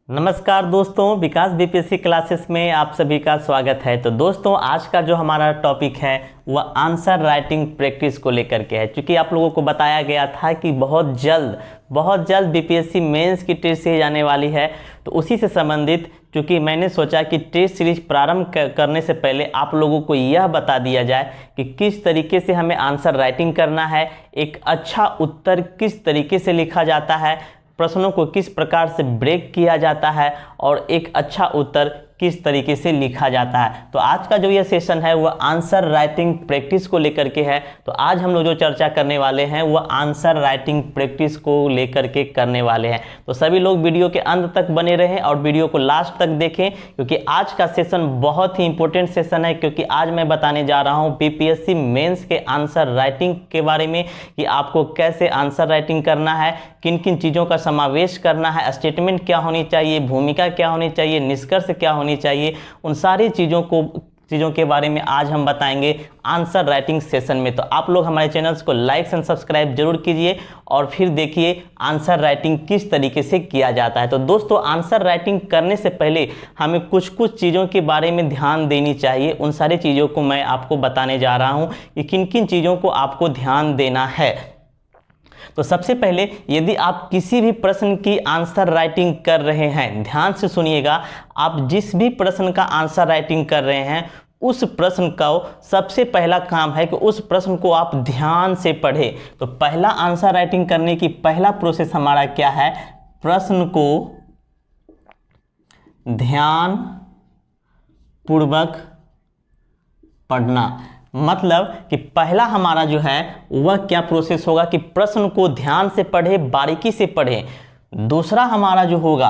नमस्कार दोस्तों, विकास BPSC classes में आप सभी का स्वागत है। तो दोस्तों, आज का जो हमारा टॉपिक है वह आंसर राइटिंग प्रैक्टिस को लेकर के है। क्योंकि आप लोगों को बताया गया था कि बहुत जल्द बीपीएससी मेंस की टेस्ट सीरीज आने वाली है। तो उसी से संबंधित चूँकि मैंने सोचा कि टेस्ट सीरीज प्रारंभ करने से पहले आप लोगों को यह बता दिया जाए कि किस तरीके से हमें आंसर राइटिंग करना है, एक अच्छा उत्तर किस तरीके से लिखा जाता है, प्रश्नों को किस प्रकार से ब्रेक किया जाता है और एक अच्छा उत्तर किस तरीके से लिखा जाता है। तो आज का जो ये सेशन है वह आंसर राइटिंग प्रैक्टिस को लेकर के है। तो आज हम लोग जो चर्चा करने वाले हैं वह आंसर राइटिंग प्रैक्टिस को लेकर के करने वाले हैं। तो सभी लोग वीडियो के अंत तक बने रहें और वीडियो को लास्ट तक देखें, क्योंकि आज का सेशन बहुत ही इंपॉर्टेंट सेशन है। क्योंकि आज मैं बताने जा रहा हूँ बीपीएससी मेंस के आंसर राइटिंग के बारे में कि आपको कैसे आंसर राइटिंग करना है, किन किन चीज़ों का समावेश करना है, स्टेटमेंट क्या होनी चाहिए, भूमिका क्या होनी चाहिए, निष्कर्ष क्या होनी चाहिए। उन सारी चीज़ों के बारे में आज हम बताएंगे आंसर राइटिंग सेशन में। तो आप लोग हमारे चैनल्स को लाइक एंड सब्सक्राइब जरूर कीजिए और फिर देखिए आंसर राइटिंग किस तरीके से किया जाता है। तो दोस्तों, आंसर राइटिंग करने से पहले हमें कुछ चीज़ों के बारे में ध्यान देनी चाहिए। उन सारी चीज़ों को मैं आपको बताने जा रहा हूँ कि किन किन चीज़ों को आपको ध्यान देना है। तो सबसे पहले, यदि आप किसी भी प्रश्न की आंसर राइटिंग कर रहे हैं, ध्यान से सुनिएगा, आप जिस भी प्रश्न का आंसर राइटिंग कर रहे हैं उस प्रश्न का सबसे पहला काम है कि उस प्रश्न को आप ध्यान से पढ़ें। तो पहला आंसर राइटिंग करने की पहला प्रोसेस हमारा क्या है? प्रश्न को ध्यान पूर्वक पढ़ना। मतलब कि पहला हमारा जो है वह क्या प्रोसेस होगा कि प्रश्न को ध्यान से पढ़े, बारीकी से पढ़े। दूसरा हमारा जो होगा,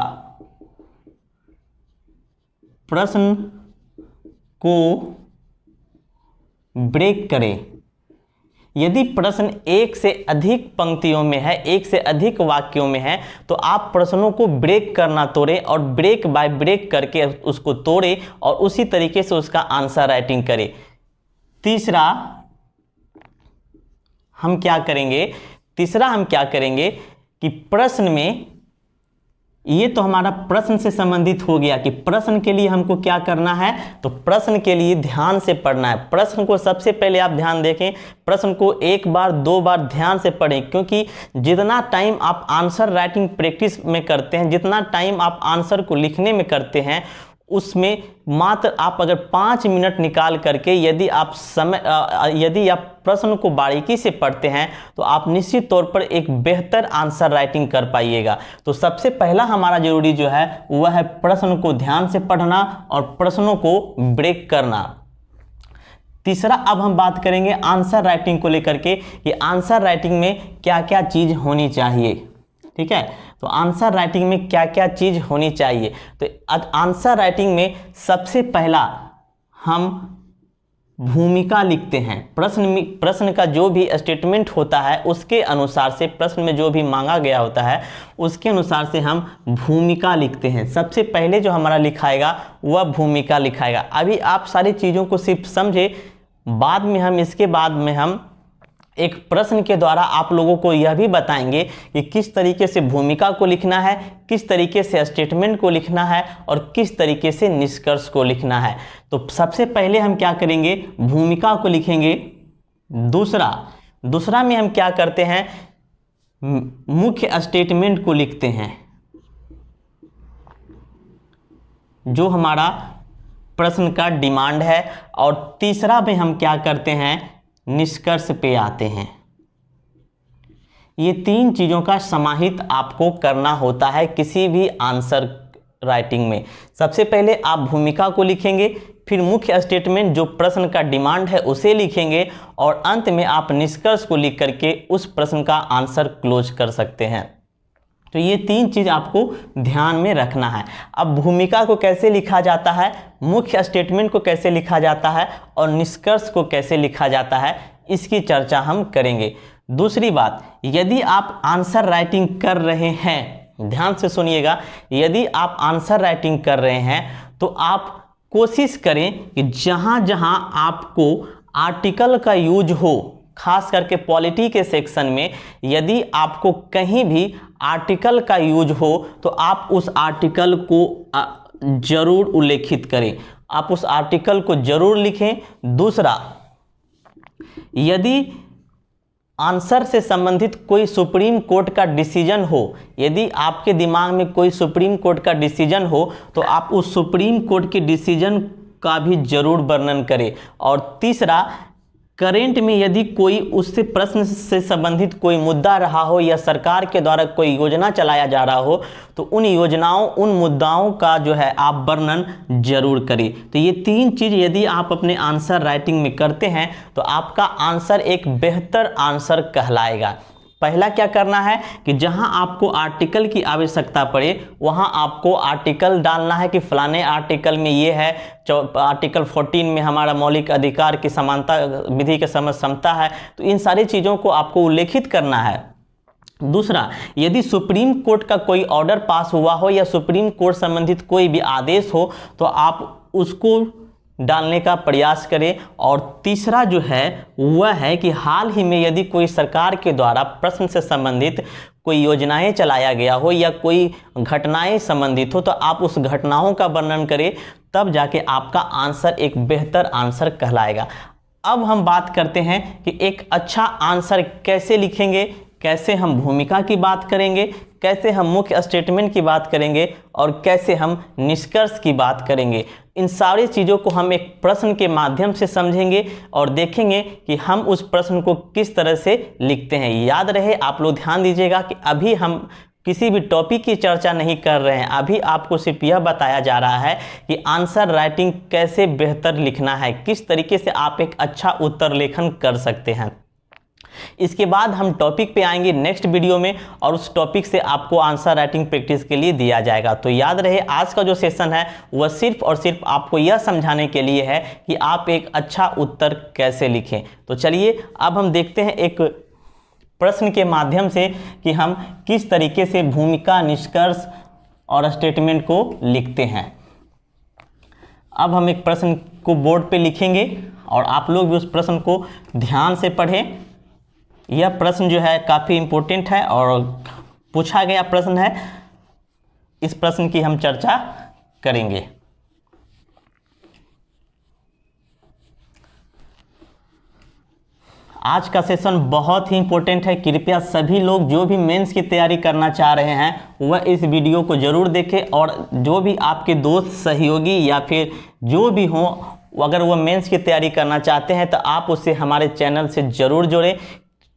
प्रश्न को ब्रेक करें। यदि प्रश्न एक से अधिक पंक्तियों में है, एक से अधिक वाक्यों में है, तो आप प्रश्नों को ब्रेक करना तोड़ें और ब्रेक बाय ब्रेक करके उसको तोड़ें और उसी तरीके से उसका आंसर राइटिंग करें। तीसरा हम क्या करेंगे कि प्रश्न में, ये तो हमारा प्रश्न से संबंधित हो गया कि प्रश्न के लिए हमको क्या करना है। तो प्रश्न के लिए ध्यान से पढ़ना है। प्रश्न को सबसे पहले आप ध्यान देखें, प्रश्न को एक बार दो बार ध्यान से पढ़ें। क्योंकि जितना टाइम आप आंसर राइटिंग प्रैक्टिस में करते हैं, जितना टाइम आप आंसर को लिखने में करते हैं, उसमें मात्र आप अगर 5 मिनट निकाल करके यदि आप प्रश्न को बारीकी से पढ़ते हैं तो आप निश्चित तौर पर एक बेहतर आंसर राइटिंग कर पाइएगा। तो सबसे पहला हमारा जरूरी जो है वह है प्रश्न को ध्यान से पढ़ना और प्रश्नों को ब्रेक करना। तीसरा, अब हम बात करेंगे आंसर राइटिंग को लेकर के कि आंसर राइटिंग में क्या क्या चीज़ होनी चाहिए। ठीक है, तो आंसर राइटिंग में क्या क्या चीज़ होनी चाहिए। तो आंसर राइटिंग में सबसे पहला हम भूमिका लिखते हैं। प्रश्न का जो भी स्टेटमेंट होता है उसके अनुसार से, प्रश्न में जो भी मांगा गया होता है उसके अनुसार से हम भूमिका लिखते हैं। सबसे पहले जो हमारा लिखाएगा वह भूमिका लिखाएगा। अभी आप सारी चीज़ों को सिर्फ समझे, इसके बाद में हम एक प्रश्न के द्वारा आप लोगों को यह भी बताएंगे कि किस तरीके से भूमिका को लिखना है, किस तरीके से स्टेटमेंट को लिखना है और किस तरीके से निष्कर्ष को लिखना है। तो सबसे पहले हम क्या करेंगे, भूमिका को लिखेंगे। दूसरा में हम क्या करते हैं, मुख्य स्टेटमेंट को लिखते हैं, जो हमारा प्रश्न का डिमांड है। और तीसरा में हम क्या करते हैं, निष्कर्ष पे आते हैं। ये 3 चीज़ों का समाहित आपको करना होता है किसी भी आंसर राइटिंग में। सबसे पहले आप भूमिका को लिखेंगे, फिर मुख्य स्टेटमेंट जो प्रश्न का डिमांड है उसे लिखेंगे और अंत में आप निष्कर्ष को लिख करके उस प्रश्न का आंसर क्लोज कर सकते हैं। तो ये 3 चीज़ आपको ध्यान में रखना है। अब भूमिका को कैसे लिखा जाता है, मुख्य स्टेटमेंट को कैसे लिखा जाता है और निष्कर्ष को कैसे लिखा जाता है, इसकी चर्चा हम करेंगे। दूसरी बात, यदि आप आंसर राइटिंग कर रहे हैं, ध्यान से सुनिएगा, यदि आप आंसर राइटिंग कर रहे हैं तो आप कोशिश करें कि जहाँ जहाँ आपको आर्टिकल का यूज हो, खास करके पॉलिटी के सेक्शन में यदि आपको कहीं भी आर्टिकल का यूज हो तो आप उस आर्टिकल को जरूर उल्लेखित करें, आप उस आर्टिकल को जरूर लिखें। दूसरा, यदि आंसर से संबंधित कोई सुप्रीम कोर्ट का डिसीजन हो, यदि आपके दिमाग में कोई सुप्रीम कोर्ट का डिसीजन हो तो आप उस सुप्रीम कोर्ट के डिसीजन का भी जरूर वर्णन करें। और तीसरा, करेंट में यदि कोई उससे प्रश्न से संबंधित कोई मुद्दा रहा हो या सरकार के द्वारा कोई योजना चलाया जा रहा हो तो उन योजनाओं, उन मुद्दाओं का जो है आप वर्णन जरूर करें। तो ये 3 चीज़ यदि आप अपने आंसर राइटिंग में करते हैं तो आपका आंसर एक बेहतर आंसर कहलाएगा। पहला क्या करना है कि जहां आपको आर्टिकल की आवश्यकता पड़े वहां आपको आर्टिकल डालना है कि फलाने आर्टिकल में ये है, आर्टिकल 14 में हमारा मौलिक अधिकार की समानता, विधि के समझ समता है, तो इन सारी चीज़ों को आपको उल्लेखित करना है। दूसरा, यदि सुप्रीम कोर्ट का कोई ऑर्डर पास हुआ हो या सुप्रीम कोर्ट संबंधित कोई भी आदेश हो तो आप उसको डालने का प्रयास करें। और तीसरा जो है वह है कि हाल ही में यदि कोई सरकार के द्वारा प्रश्न से संबंधित कोई योजनाएं चलाया गया हो या कोई घटनाएं संबंधित हो तो आप उस घटनाओं का वर्णन करें, तब जाके आपका आंसर एक बेहतर आंसर कहलाएगा। अब हम बात करते हैं कि एक अच्छा आंसर कैसे लिखेंगे, कैसे हम भूमिका की बात करेंगे, कैसे हम मुख्य स्टेटमेंट की बात करेंगे और कैसे हम निष्कर्ष की बात करेंगे। इन सारी चीज़ों को हम एक प्रश्न के माध्यम से समझेंगे और देखेंगे कि हम उस प्रश्न को किस तरह से लिखते हैं। याद रहे, आप लोग ध्यान दीजिएगा कि अभी हम किसी भी टॉपिक की चर्चा नहीं कर रहे हैं, अभी आपको सिर्फ यह बताया जा रहा है कि आंसर राइटिंग कैसे बेहतर लिखना है, किस तरीके से आप एक अच्छा उत्तर लेखन कर सकते हैं। इसके बाद हम टॉपिक पे आएंगे नेक्स्ट वीडियो में और उस टॉपिक से आपको आंसर राइटिंग प्रैक्टिस के लिए दिया जाएगा। तो याद रहे, आज का जो सेशन है वह सिर्फ और सिर्फ आपको यह समझाने के लिए है कि आप एक अच्छा उत्तर कैसे लिखें। तो चलिए अब हम देखते हैं एक प्रश्न के माध्यम से कि हम किस तरीके से भूमिका, निष्कर्ष और स्टेटमेंट को लिखते हैं। अब हम एक प्रश्न को बोर्ड पे लिखेंगे और आप लोग भी उस प्रश्न को ध्यान से पढ़ें। यह प्रश्न जो है काफ़ी इम्पोर्टेंट है और पूछा गया प्रश्न है, इस प्रश्न की हम चर्चा करेंगे। आज का सेशन बहुत ही इम्पोर्टेंट है, कृपया सभी लोग जो भी मेंस की तैयारी करना चाह रहे हैं वह इस वीडियो को ज़रूर देखें और जो भी आपके दोस्त, सहयोगी या फिर जो भी हों, अगर वह मेंस की तैयारी करना चाहते हैं तो आप उसे हमारे चैनल से ज़रूर जोड़ें,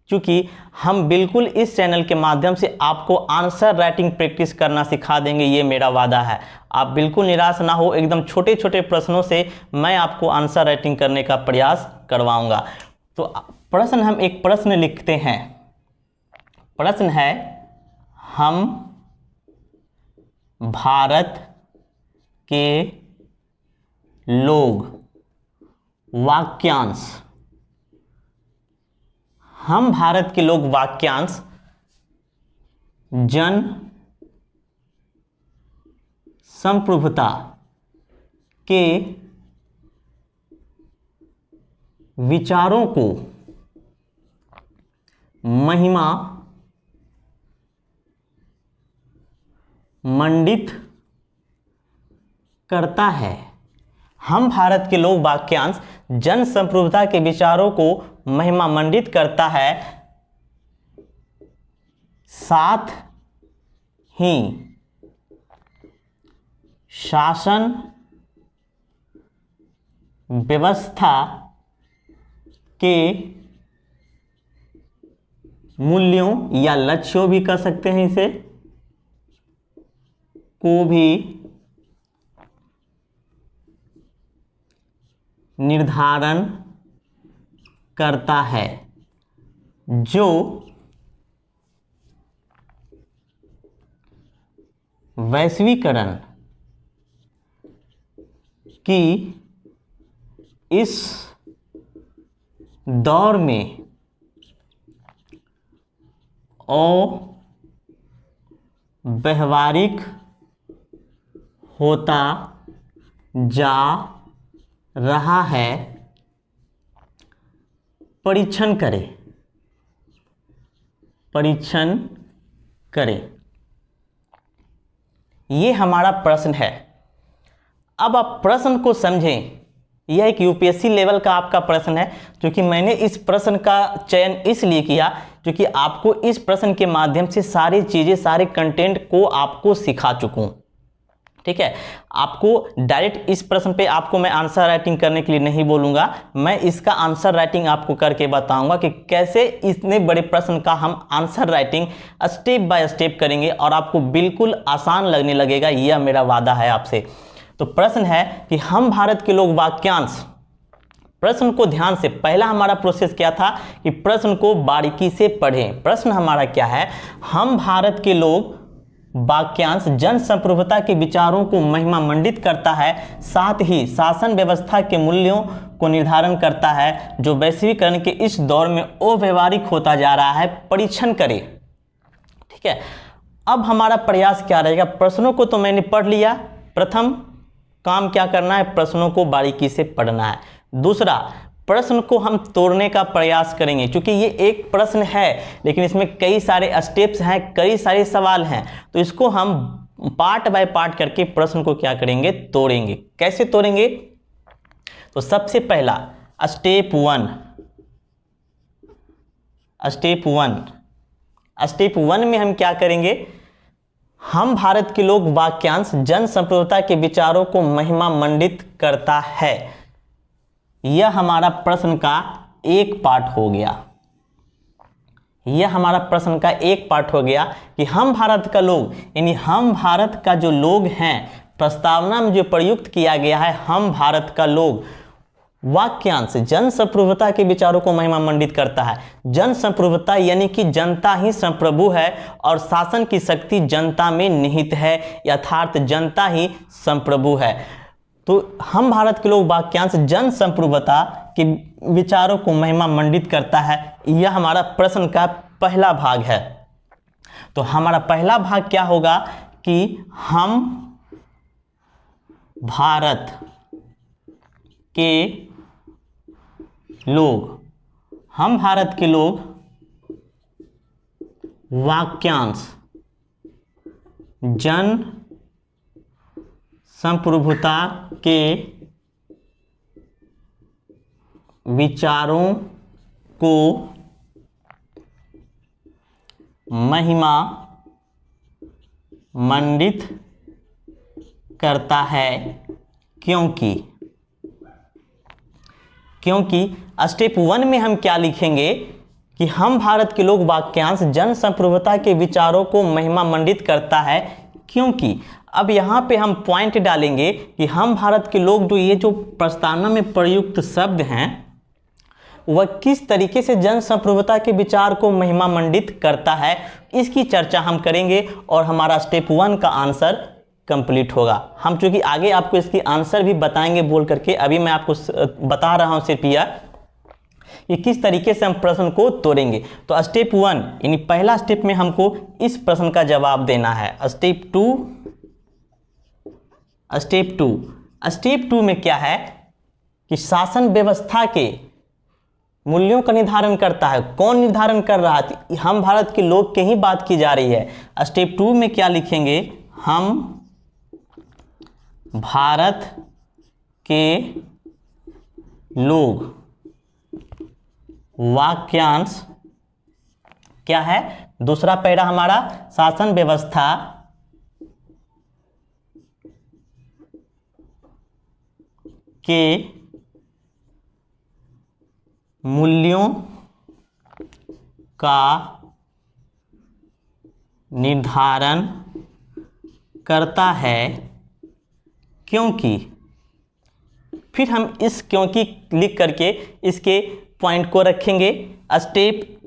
क्योंकि हम बिल्कुल इस चैनल के माध्यम से आपको आंसर राइटिंग प्रैक्टिस करना सिखा देंगे, ये मेरा वादा है। आप बिल्कुल निराश ना हो, एकदम छोटे छोटे प्रश्नों से मैं आपको आंसर राइटिंग करने का प्रयास करवाऊंगा। तो प्रश्न, हम एक प्रश्न लिखते हैं। प्रश्न है, हम भारत के लोग, वाक्यांश, हम भारत के लोग वाक्यांश जन संप्रभुता के विचारों को महिमा मंडित करता है। हम भारत के लोग वाक्यांश जन संप्रभुता के विचारों को महिमा मंडित करता है, साथ ही शासन व्यवस्था के मूल्यों या लक्ष्यों भी कर सकते हैं इसे, को भी निर्धारण करता है, जो वैश्वीकरण की इस दौर में अव्यावहारिक होता जा रहा है, परीक्षण करे, परीक्षण करे। ये हमारा प्रश्न है। अब आप प्रश्न को समझें। यह एक यूपीएससी लेवल का आपका प्रश्न है, क्योंकि मैंने इस प्रश्न का चयन इसलिए किया क्योंकि आपको इस प्रश्न के माध्यम से सारी चीज़ें, सारे कंटेंट को आपको सिखा चुकूँ। ठीक है, आपको डायरेक्ट इस प्रश्न पे आपको मैं आंसर राइटिंग करने के लिए नहीं बोलूँगा, मैं इसका आंसर राइटिंग आपको करके बताऊँगा कि कैसे इतने बड़े प्रश्न का हम answer writing step by step करेंगे और आपको बिल्कुल आसान लगने लगेगा। यह मेरा वादा है आपसे। तो प्रश्न है कि हम भारत के लोग वाक्यांश। प्रश्न को ध्यान से, पहला हमारा प्रोसेस क्या था कि प्रश्न को बारीकी से पढ़ें। प्रश्न हमारा क्या है, हम भारत के लोग वाक्यांश जन संप्रभुता के विचारों को महिमा मंडित करता है, साथ ही शासन व्यवस्था के मूल्यों को निर्धारण करता है, जो वैश्वीकरण के इस दौर में अव्यवहारिक होता जा रहा है, परीक्षण करें। ठीक है, अब हमारा प्रयास क्या रहेगा, प्रश्नों को तो मैंने पढ़ लिया। प्रथम काम क्या करना है, प्रश्नों को बारीकी से पढ़ना है। दूसरा, प्रश्न को हम तोड़ने का प्रयास करेंगे, क्योंकि ये एक प्रश्न है लेकिन इसमें कई सारे स्टेप्स हैं, कई सारे सवाल हैं, तो इसको हम पार्ट बाय पार्ट करके प्रश्न को क्या करेंगे, तोड़ेंगे। कैसे तोड़ेंगे, तो सबसे पहला स्टेप वन में हम क्या करेंगे, हम भारत के लोग वाक्यांश जन संप्रभुता के विचारों को महिमा मंडित करता है। यह हमारा प्रश्न का एक पार्ट हो गया। यह हमारा प्रश्न का एक पार्ट हो गया कि हम भारत का लोग, यानी हम भारत का जो लोग हैं, प्रस्तावना में जो प्रयुक्त किया गया है हम भारत का लोग, वाक्यांश जन संप्रभुता के विचारों को महिमा मंडित करता है। जन संप्रभुता यानी कि जनता ही संप्रभु है और शासन की शक्ति जनता में निहित है, यथार्थ जनता ही संप्रभु है। तो हम भारत के लोग वाक्यांश जन संप्रभुता के विचारों को महिमा मंडित करता है। यह हमारा प्रश्न का पहला भाग है। तो हमारा पहला भाग क्या होगा कि हम भारत के लोग वाक्यांश जन संप्रभुता के विचारों को महिमा मंडित करता है, क्योंकि स्टेप 1 में हम क्या लिखेंगे कि हम भारत के लोग वाक्यांश जन संप्रभुता के विचारों को महिमा मंडित करता है, क्योंकि अब यहाँ पे हम पॉइंट डालेंगे कि हम भारत के लोग, जो ये जो प्रस्तावना में प्रयुक्त शब्द हैं, वह किस तरीके से जन संप्रभुता के विचार को महिमा मंडित करता है, इसकी चर्चा हम करेंगे और हमारा स्टेप 1 का आंसर कंप्लीट होगा। हम चूंकि आगे आपको इसकी आंसर भी बताएंगे बोल करके, अभी मैं आपको बता रहा हूं सिर्फ यह कि किस तरीके से हम प्रश्न को तोड़ेंगे। तो स्टेप 1 यानी पहला स्टेप में हमको इस प्रश्न का जवाब देना है। स्टेप 2 में क्या है कि शासन व्यवस्था के मूल्यों का निर्धारण करता है। कौन निर्धारण कर रहा है, हम भारत के लोग के ही बात की जा रही है। स्टेप 2 में क्या लिखेंगे, हम भारत के लोग वाक्यांश क्या है, दूसरा पैरा हमारा शासन व्यवस्था के मूल्यों का निर्धारण करता है, क्योंकि फिर हम इस क्योंकि लिख करके इसके पॉइंट को रखेंगे। स्टेप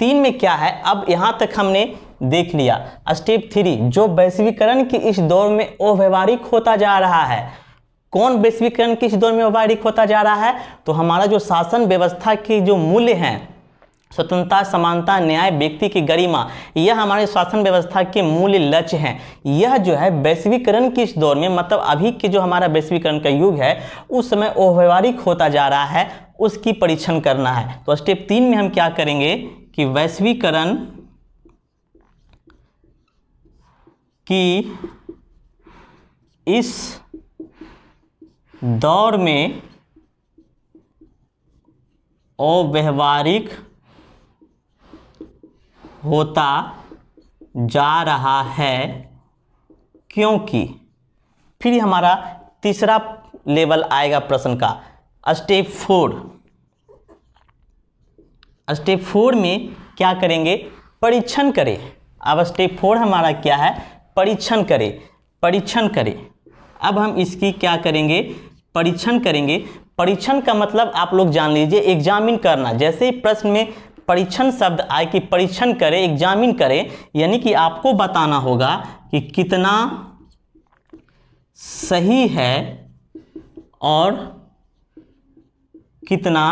3 में क्या है, अब यहां तक हमने देख लिया। स्टेप 3 जो वैश्वीकरण के इस दौर में अव्यवहारिक होता जा रहा है। कौन वैश्वीकरण के इस दौर में अव्यवहारिक होता जा रहा है, तो हमारा जो शासन व्यवस्था के जो मूल्य हैं स्वतंत्रता, समानता, न्याय, व्यक्ति की गरिमा, यह हमारे शासन व्यवस्था के मूल लक्ष्य हैं। यह जो है वैश्वीकरण के इस दौर में, मतलब अभी के जो हमारा वैश्वीकरण का युग है उस समय अव्यवहारिक होता जा रहा है, उसकी परीक्षण करना है। तो स्टेप 3 में हम क्या करेंगे कि वैश्वीकरण की इस दौर में अव्यवहारिक होता जा रहा है, क्योंकि फिर हमारा तीसरा लेवल आएगा प्रश्न का, स्टेप 4। स्टेप 4 में क्या करेंगे, परीक्षण करें। अब स्टेप 4 हमारा क्या है, परीक्षण करें, परीक्षण करें। अब हम इसकी क्या करेंगे, परीक्षण करेंगे। परीक्षण का मतलब आप लोग जान लीजिए, एग्जामिन करना। जैसे ही प्रश्न में परीक्षण शब्द आए कि परीक्षण करें, एग्जामिन करें, यानी कि आपको बताना होगा कि कितना सही है और कितना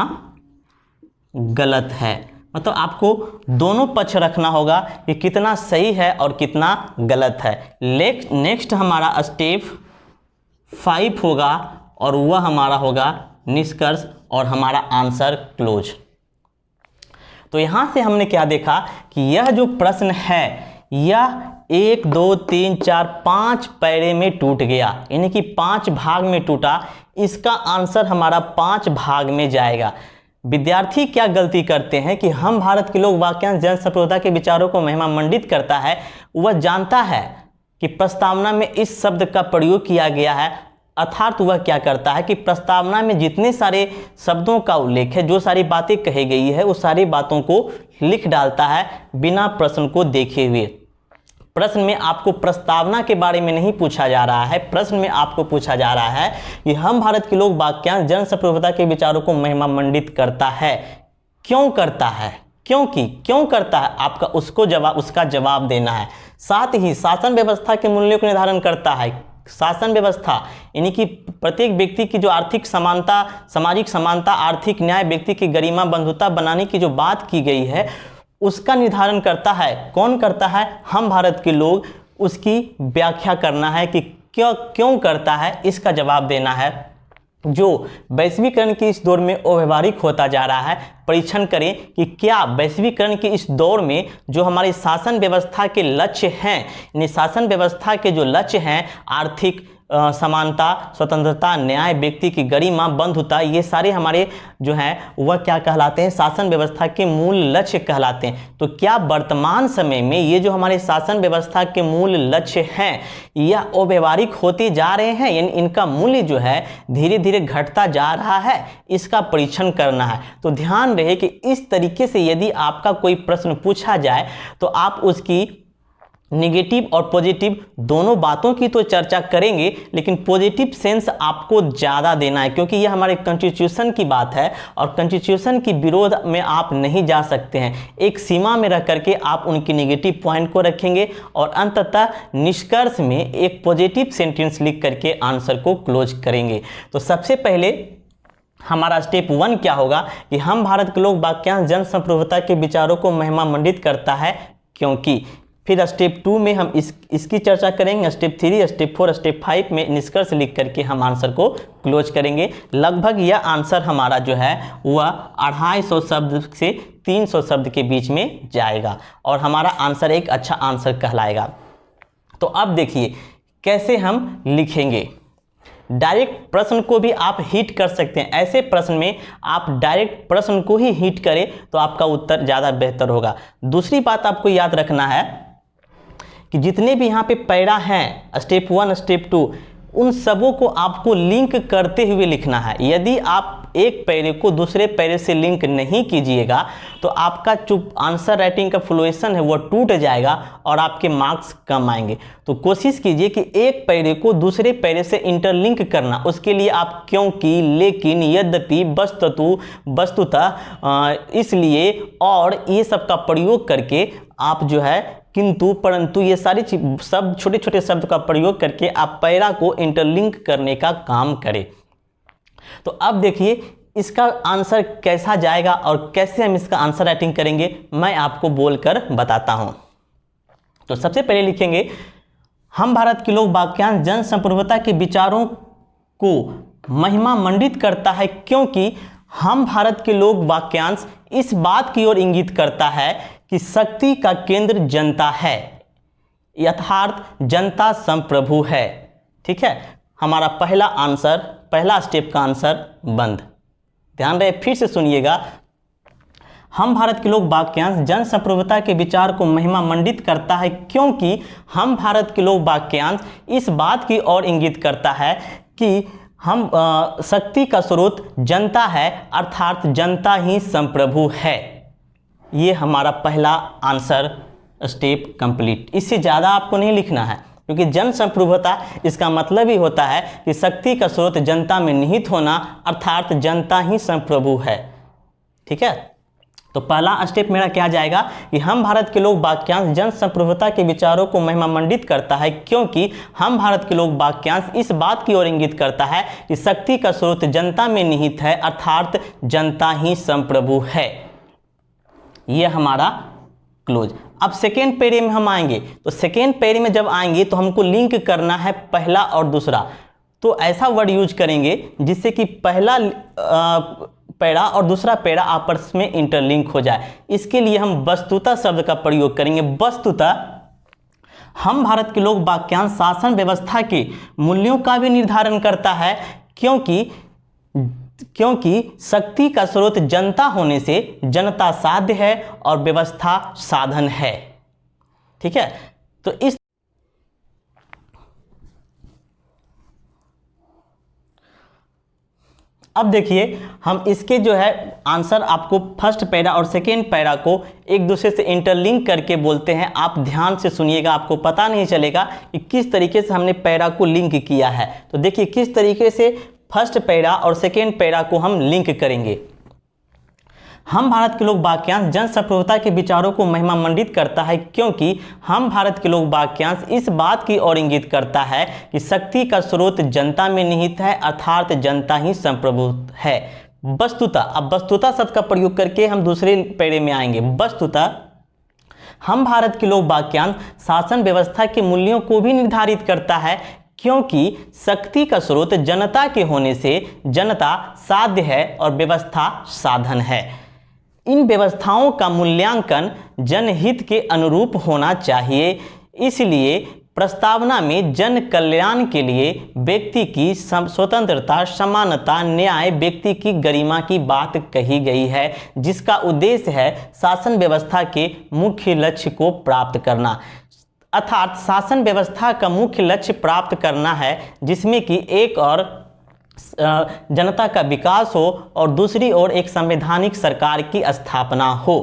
गलत है। मतलब आपको दोनों पक्ष रखना होगा कि कितना सही है और कितना गलत है। नेक्स्ट हमारा स्टेप 5 होगा और वह हमारा होगा निष्कर्ष और हमारा आंसर क्लोज। तो यहाँ से हमने क्या देखा कि यह जो प्रश्न है यह 1 2 3 4 5 पैरे में टूट गया, यानी कि 5 भाग में टूटा। इसका आंसर हमारा 5 भाग में जाएगा। विद्यार्थी क्या गलती करते हैं कि हम भारत के लोग वाक्यांश जन संप्रभुता के विचारों को महिमा मंडित करता है। वह जानता है कि प्रस्तावना में इस शब्द का प्रयोग किया गया है, अर्थात वह क्या करता है कि प्रस्तावना में जितने सारे शब्दों का उल्लेख है, जो सारी बातें कही गई है, उस सारी बातों को लिख डालता है बिना प्रश्न को देखे हुए। प्रश्न में आपको प्रस्तावना के बारे में नहीं पूछा जा रहा है, प्रश्न में आपको पूछा जा रहा है कि हम भारत के लोग वाक्यांश जन संप्रभुता के विचारों को महिमा मंडित करता है, क्यों करता है, क्योंकि क्यों करता है, आपका उसका जवाब देना है। साथ ही शासन व्यवस्था के मूल्यों को निर्धारण करता है। शासन व्यवस्था यानी कि प्रत्येक व्यक्ति की जो आर्थिक समानता, सामाजिक समानता, आर्थिक न्याय, व्यक्ति की गरिमा, बंधुता बनाने की जो बात की गई है उसका निर्धारण करता है। कौन करता है, हम भारत के लोग। उसकी व्याख्या करना है कि क्यों करता है, इसका जवाब देना है। जो वैश्वीकरण की इस दौर में अव्यवहारिक होता जा रहा है, परीक्षण करें कि क्या वैश्वीकरण के इस दौर में जो हमारे शासन व्यवस्था के लक्ष्य हैं, यानी शासन व्यवस्था के जो लक्ष्य हैं, आर्थिक समानता, स्वतंत्रता, न्याय, व्यक्ति की गरिमा, बंधुता, ये सारे हमारे जो हैं वह क्या कहलाते हैं, शासन व्यवस्था के मूल लक्ष्य कहलाते हैं। तो क्या वर्तमान समय में ये जो हमारे शासन व्यवस्था के मूल लक्ष्य हैं यह अव्यवहारिक होते जा रहे हैं, यानी इनका मूल्य जो है धीरे धीरे घटता जा रहा है, इसका परीक्षण करना है। तो ध्यान रहे कि इस तरीके से यदि आपका कोई प्रश्न पूछा जाए तो आप उसकी निगेटिव और पॉजिटिव दोनों बातों की तो चर्चा करेंगे, लेकिन पॉजिटिव सेंस आपको ज़्यादा देना है, क्योंकि यह हमारे कॉन्स्टिट्यूशन की बात है और कॉन्स्टिट्यूशन की विरोध में आप नहीं जा सकते हैं। एक सीमा में रह करके आप उनकी निगेटिव पॉइंट को रखेंगे और अंततः निष्कर्ष में एक पॉजिटिव सेंटेंस लिख करके आंसर को क्लोज करेंगे। तो सबसे पहले हमारा स्टेप 1 क्या होगा कि हम भारत के लोग वाक्यांश जन संप्रभुता के विचारों को महिमा मंडित करता है, क्योंकि। फिर स्टेप 2 में हम इसकी चर्चा करेंगे। स्टेप 3, स्टेप 4, स्टेप 5 में निष्कर्ष लिख करके हम आंसर को क्लोज करेंगे। लगभग यह आंसर हमारा जो है वह 250 शब्द से 300 शब्द के बीच में जाएगा और हमारा आंसर एक अच्छा आंसर कहलाएगा। तो अब देखिए कैसे हम लिखेंगे। डायरेक्ट प्रश्न को भी आप हिट कर सकते हैं। ऐसे प्रश्न में आप डायरेक्ट प्रश्न को ही हिट करें तो आपका उत्तर ज़्यादा बेहतर होगा। दूसरी बात आपको याद रखना है कि जितने भी यहाँ पे पैरा हैं, स्टेप 1, स्टेप 2, उन सबों को आपको लिंक करते हुए लिखना है। यदि आप एक पैरे को दूसरे पैरे से लिंक नहीं कीजिएगा तो आपका जो आंसर राइटिंग का फ्लोएशन है वो टूट जाएगा और आपके मार्क्स कम आएंगे। तो कोशिश कीजिए कि एक पैरे को दूसरे पैरे से इंटरलिंक करना। उसके लिए आप क्योंकि, लेकिन, यद्यपि, वस्तुतः, वस्तुतः, इसलिए और ये सब का प्रयोग करके आप जो है किंतु, परंतु, ये सारी शब्द, छोटे छोटे शब्द का प्रयोग करके आप पैरा को इंटरलिंक करने का काम करें। तो अब देखिए इसका आंसर कैसा जाएगा और कैसे हम इसका आंसर राइटिंग करेंगे मैं आपको बोलकर बताता हूं। तो सबसे पहले लिखेंगे, हम भारत के लोक वाक्यांश जन संप्रभुता के विचारों को महिमा मंडित करता है, क्योंकि हम भारत के लोक वाक्यांश इस बात की ओर इंगित करता है कि शक्ति का केंद्र जनता है, यथार्थ जनता संप्रभु है। ठीक है, हमारा पहला आंसर, पहला स्टेप का आंसर बंद। ध्यान रहे, फिर से सुनिएगा, हम भारत के लोक वाक्यांश जन संप्रभुता के विचार को महिमा मंडित करता है, क्योंकि हम भारत के लोक वाक्यांश इस बात की ओर इंगित करता है कि हम शक्ति का स्रोत जनता है, अर्थात जनता ही संप्रभु है। ये हमारा पहला आंसर स्टेप कंप्लीट। इससे ज़्यादा आपको नहीं लिखना है, क्योंकि जन संप्रभुता इसका मतलब ही होता है कि शक्ति का स्रोत जनता में निहित होना, अर्थात जनता ही संप्रभु है। ठीक है, तो पहला स्टेप मेरा क्या जाएगा कि हम भारत के लोक वाक्यांश जन संप्रभुता के विचारों को महिमा मंडित करता है, क्योंकि हम भारत के लोक वाक्यांश इस बात की ओर इंगित करता है कि शक्ति का स्रोत जनता में निहित है, अर्थात जनता ही संप्रभु है। यह हमारा क्लोज। अब सेकेंड पेरे में हम आएंगे, तो सेकेंड पेरे में जब आएंगे तो हमको लिंक करना है पहला और दूसरा। तो ऐसा वर्ड यूज करेंगे जिससे कि पहला पैरा और दूसरा पैरा आपस में इंटरलिंक हो जाए। इसके लिए हम वस्तुतः शब्द का प्रयोग करेंगे। वस्तुतः हम भारत के लोक वाक्यांश शासन व्यवस्था के मूल्यों का भी निर्धारण करता है, क्योंकि शक्ति का स्रोत जनता होने से जनता साध्य है और व्यवस्था साधन है। ठीक है, तो इस अब देखिए, हम इसके जो है आंसर आपको फर्स्ट पैरा और सेकेंड पैरा को एक दूसरे से इंटरलिंक करके बोलते हैं। आप ध्यान से सुनिएगा, आपको पता नहीं चलेगा कि किस तरीके से हमने पैरा को लिंक किया है। तो देखिए किस तरीके से फर्स्ट पैरा और सेकेंड पैरा को हम लिंक करेंगे। हम भारत के लोक वाक्यांश जन संप्रभुता के विचारों को महिमा मंडित करता है, क्योंकि हम भारत के लोक वाक्यांश इस बात की ओर इंगित करता है कि शक्ति का स्रोत जनता में निहित है, अर्थात जनता ही संप्रभु है। वस्तुतः, अब वस्तुतः शब्द का प्रयोग करके हम दूसरे पैरे में आएंगे। वस्तुतः हम भारत के लोक वाक्यांश शासन व्यवस्था के मूल्यों को भी निर्धारित करता है, क्योंकि शक्ति का स्रोत जनता के होने से जनता साध्य है और व्यवस्था साधन है। इन व्यवस्थाओं का मूल्यांकन जनहित के अनुरूप होना चाहिए, इसलिए प्रस्तावना में जन कल्याण के लिए व्यक्ति की स्वतंत्रता, समानता, न्याय, व्यक्ति की गरिमा की बात कही गई है, जिसका उद्देश्य है शासन व्यवस्था के मुख्य लक्ष्य को प्राप्त करना। अर्थात शासन व्यवस्था का मुख्य लक्ष्य प्राप्त करना है, जिसमें कि एक और जनता का विकास हो और दूसरी ओर एक संवैधानिक सरकार की स्थापना हो।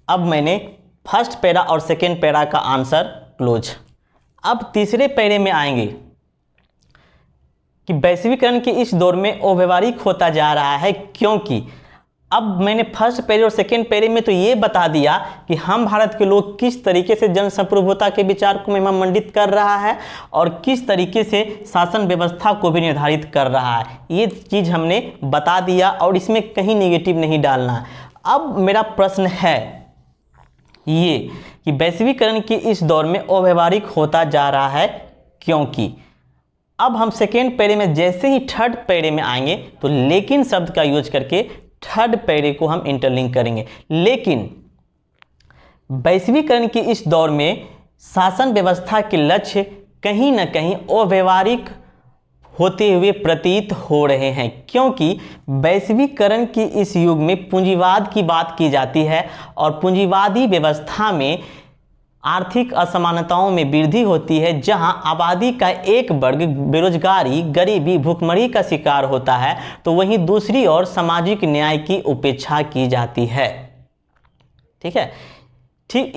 अब मैंने फर्स्ट पैरा और सेकेंड पैरा का आंसर क्लोज। अब तीसरे पैरे में आएंगे कि वैश्वीकरण के इस दौर में अव्यवहारिक होता जा रहा है, क्योंकि अब मैंने फर्स्ट पैरे और सेकेंड पैरे में तो ये बता दिया कि हम भारत के लोग किस तरीके से जन संप्रभुता के विचार को महिमा मंडित कर रहा है और किस तरीके से शासन व्यवस्था को भी निर्धारित कर रहा है। ये चीज़ हमने बता दिया और इसमें कहीं नेगेटिव नहीं डालना। अब मेरा प्रश्न है ये कि वैश्वीकरण के इस दौर में अव्यवहारिक होता जा रहा है, क्योंकि अब हम सेकेंड पैरे में जैसे ही थर्ड पैरे में आएंगे तो लेकिन शब्द का यूज करके थर्ड पैरे को हम इंटरलिंक करेंगे। लेकिन वैश्वीकरण के इस दौर में शासन व्यवस्था के लक्ष्य कहीं न कहीं अव्यवहारिक होते हुए प्रतीत हो रहे हैं, क्योंकि वैश्वीकरण के इस युग में पूंजीवाद की बात की जाती है और पूंजीवादी व्यवस्था में आर्थिक असमानताओं में वृद्धि होती है, जहां आबादी का एक वर्ग बेरोजगारी, गरीबी, भूखमरी का शिकार होता है, तो वहीं दूसरी ओर सामाजिक न्याय की उपेक्षा की जाती है। ठीक है, ठीक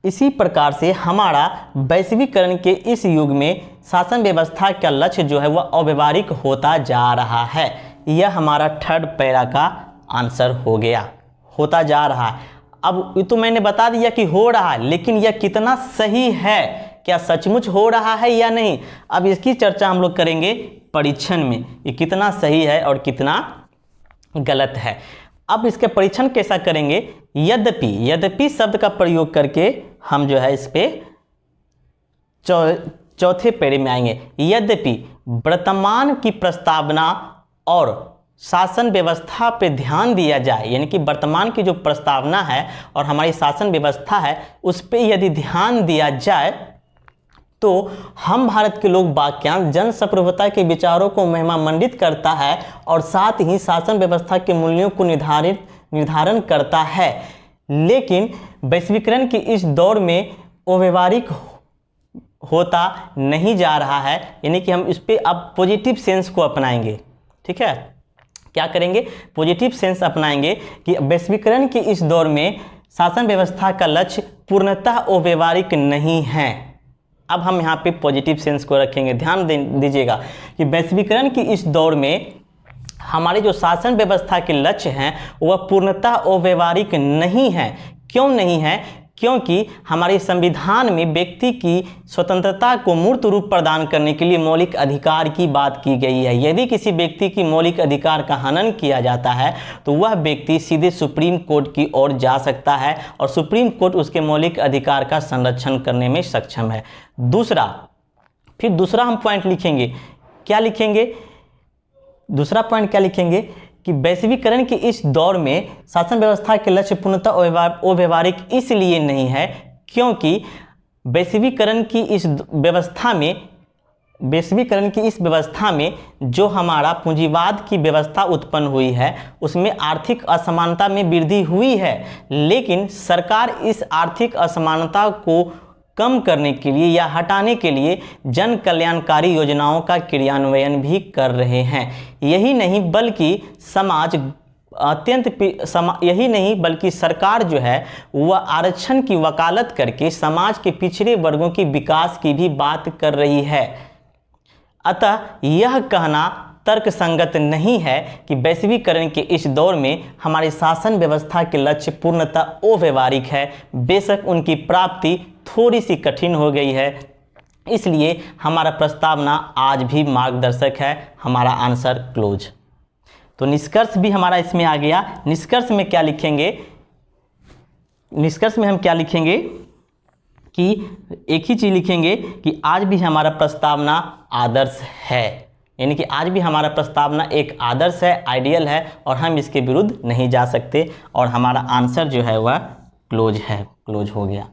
इसी प्रकार से हमारा वैश्वीकरण के इस युग में शासन व्यवस्था का लक्ष्य जो है वह अव्यवहारिक होता जा रहा है। यह हमारा थर्ड पैरा का आंसर हो गया, होता जा रहा है। अब ये तो मैंने बता दिया कि हो रहा है, लेकिन यह कितना सही है क्या सचमुच हो रहा है या नहीं। अब इसकी चर्चा हम लोग करेंगे परीक्षण में, ये कितना सही है और कितना गलत है। अब इसके परीक्षण कैसा करेंगे, यद्यपि शब्द का प्रयोग करके हम जो है इस पे चौथे पैरे में आएंगे। यद्यपि वर्तमान की प्रस्तावना और शासन व्यवस्था पे ध्यान दिया जाए, यानी कि वर्तमान की जो प्रस्तावना है और हमारी शासन व्यवस्था है उस पे यदि ध्यान दिया जाए तो हम भारत के लोक वाक्यांश जन संप्रभुता के विचारों को महिमामंडित करता है और साथ ही शासन व्यवस्था के मूल्यों को निर्धारण करता है। लेकिन वैश्वीकरण की इस दौर में वो व्यवहारिक होता नहीं जा रहा है, यानी कि हम इस पे अब पॉजिटिव सेंस को अपनाएंगे। ठीक है, क्या करेंगे, पॉजिटिव सेंस अपनाएंगे कि वैश्वीकरण के इस दौर में शासन व्यवस्था का लक्ष्य पूर्णतः अव्यवहारिक नहीं है। अब हम यहाँ पे पॉजिटिव सेंस को रखेंगे। ध्यान दीजिएगा कि वैश्वीकरण की इस दौर में हमारे जो शासन व्यवस्था के लक्ष्य हैं वह पूर्णतः अव्यवहारिक नहीं है। क्यों नहीं है, क्योंकि हमारे संविधान में व्यक्ति की स्वतंत्रता को मूर्त रूप प्रदान करने के लिए मौलिक अधिकार की बात की गई है। यदि किसी व्यक्ति की मौलिक अधिकार का हनन किया जाता है तो वह व्यक्ति सीधे सुप्रीम कोर्ट की ओर जा सकता है और सुप्रीम कोर्ट उसके मौलिक अधिकार का संरक्षण करने में सक्षम है। दूसरा हम पॉइंट लिखेंगे, क्या लिखेंगे, दूसरा पॉइंट क्या लिखेंगे कि वैश्वीकरण के इस दौर में शासन व्यवस्था के लक्ष्य पूर्णतः अव्यवहारिक इसलिए नहीं है क्योंकि वैश्वीकरण की इस व्यवस्था में जो हमारा पूंजीवाद की व्यवस्था उत्पन्न हुई है उसमें आर्थिक असमानता में वृद्धि हुई है। लेकिन सरकार इस आर्थिक असमानता को कम करने के लिए या हटाने के लिए जन कल्याणकारी योजनाओं का क्रियान्वयन भी कर रहे हैं। यही नहीं बल्कि सरकार जो है वह आरक्षण की वकालत करके समाज के पिछड़े वर्गों के विकास की भी बात कर रही है। अतः यह कहना तर्कसंगत नहीं है कि वैश्वीकरण के इस दौर में हमारे शासन व्यवस्था के लक्ष्य पूर्णतः अव्यवहारिक है। बेशक उनकी प्राप्ति थोड़ी सी कठिन हो गई है, इसलिए हमारा प्रस्तावना आज भी मार्गदर्शक है। हमारा आंसर क्लोज। तो निष्कर्ष भी हमारा इसमें आ गया। निष्कर्ष में क्या लिखेंगे, निष्कर्ष में हम क्या लिखेंगे कि एक ही चीज लिखेंगे कि आज भी हमारा प्रस्तावना आदर्श है, यानी कि आज भी हमारा प्रस्तावना एक आदर्श है, आइडियल है और हम इसके विरुद्ध नहीं जा सकते और हमारा आंसर जो है वह क्लोज है, क्लोज हो गया।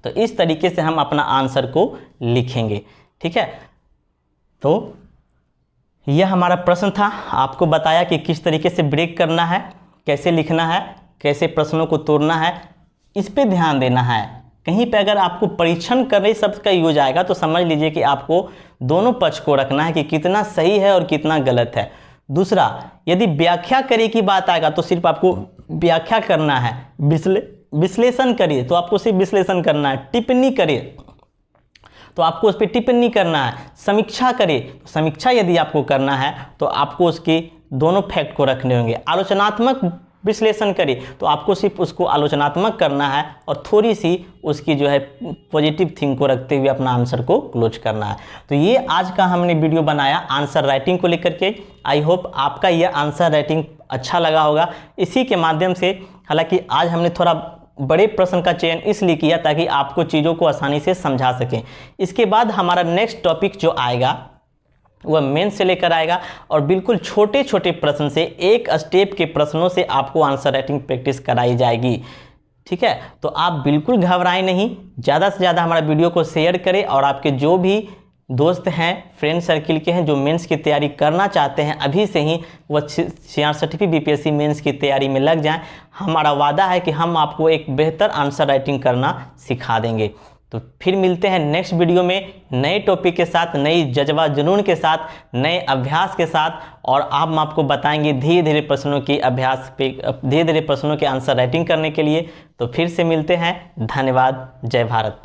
तो इस तरीके से हम अपना आंसर को लिखेंगे। ठीक है, तो यह हमारा प्रश्न था। आपको बताया कि किस तरीके से ब्रेक करना है, कैसे लिखना है, कैसे प्रश्नों को तोड़ना है, इस पे ध्यान देना है। कहीं पे अगर आपको परीक्षण कर रहे शब्द का यूज आएगा तो समझ लीजिए कि आपको दोनों पक्ष को रखना है कि कितना सही है और कितना गलत है। दूसरा, यदि व्याख्या करे की बात आएगा तो सिर्फ आपको व्याख्या करना है। विश्लेषण करिए तो आपको सिर्फ विश्लेषण करना है। टिप्पणी करिए तो आपको उस पर टिप्पणी करना है। समीक्षा करिए, समीक्षा यदि आपको करना है तो आपको उसके दोनों फैक्ट को रखने होंगे। आलोचनात्मक विश्लेषण करिए तो आपको सिर्फ उसको आलोचनात्मक करना है और थोड़ी सी उसकी जो है पॉजिटिव थिंग को रखते हुए अपना आंसर को क्लोज करना है। तो ये आज का हमने वीडियो बनाया आंसर राइटिंग को लेकर के। आई होप आपका यह आंसर राइटिंग अच्छा लगा होगा। इसी के माध्यम से, हालांकि आज हमने थोड़ा बड़े प्रश्न का चयन इसलिए किया ताकि आपको चीज़ों को आसानी से समझा सकें। इसके बाद हमारा नेक्स्ट टॉपिक जो आएगा वह मेंस से लेकर आएगा और बिल्कुल छोटे छोटे प्रश्न से, एक स्टेप के प्रश्नों से आपको आंसर राइटिंग प्रैक्टिस कराई जाएगी। ठीक है, तो आप बिल्कुल घबराएं नहीं, ज़्यादा से ज़्यादा हमारा वीडियो को शेयर करें और आपके जो भी दोस्त हैं, फ्रेंड सर्किल के हैं जो मेंस की तैयारी करना चाहते हैं, अभी से ही वह 66वीं बीपीएससी मेंस की तैयारी में लग जाएं। हमारा वादा है कि हम आपको एक बेहतर आंसर राइटिंग करना सिखा देंगे। तो फिर मिलते हैं नेक्स्ट वीडियो में नए टॉपिक के साथ, नई जज्बा जुनून के साथ, नए अभ्यास के साथ, और हम आपको बताएंगे धीरे धीरे प्रश्नों की अभ्यास पे, धीरे धीरे प्रश्नों के आंसर राइटिंग करने के लिए। तो फिर से मिलते हैं। धन्यवाद। जय भारत।